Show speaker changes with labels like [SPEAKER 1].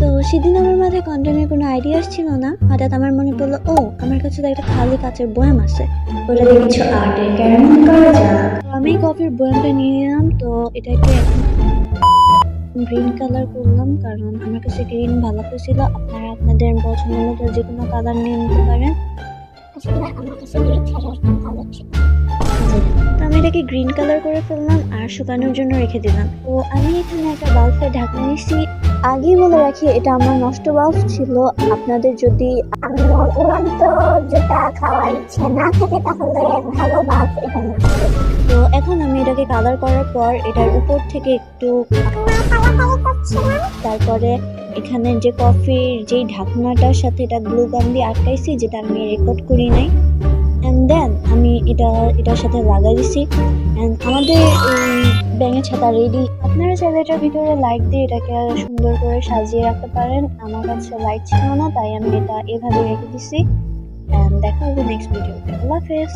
[SPEAKER 1] তো সেদিন আমার মাথায় কন্টেন্টের কোনো আইডিয়া ছিল না, হঠাৎ আমার মনে পড়লো ও আমার কাছে তো একটা খালি কাচের বয়াম আছে, ওটা দিয়ে কিছু আর্টের কেমন করা যাক। তো আমি কফির বয়ামটা নিয়ে নিলাম, তো এটাকে গ্রিন কালার করলাম কারণ আমার কাছে গ্রিন ভালো লাগছিল। আপনারা আপনাদের পছন্দ মতো যে কোনো কালার নিয়ে নিতে পারেন। তো আমি এটাকে গ্রিন কালার করে ফেললাম আর শুকানোর জন্য রেখে দিলাম। তো আমি এখানে একটা বাল্বের ঢাকনা নিয়েছি। আগেই বলে রাখি এটা আমার নষ্ট বাল্ব ছিল। আপনাদের যদি উড়ন্ত জুতা খাওয়ার ইচ্ছে না থাকে তাহলে ভালো বাল্ব এখানে। তো এখন আমি এটাকে কালার করার পর এটার উপর থেকে একটু তারপরে এখানে যে কফির যেই ঢাকনাটার সাথে এটা গ্লু গান দিয়ে আটকাইছি, যেটা আমি রেকর্ড করি নাই, অ্যান্ড দেন আমি এটার সাথে লাগাই দিছি। অ্যান্ড আমাদের ব্যাঙের ছাতা রেডি। আপনারা চাইলে এটার ভিতরে লাইট দিয়ে এটাকে সুন্দর করে সাজিয়ে রাখতে পারেন। আমার কাছে লাইট ছিল না, তাই আমি এটা এভাবে রেখে দিছি। অ্যান্ড দেখা হবে নেক্সট ভিডিওতে। আল্লাহ হাফেজ।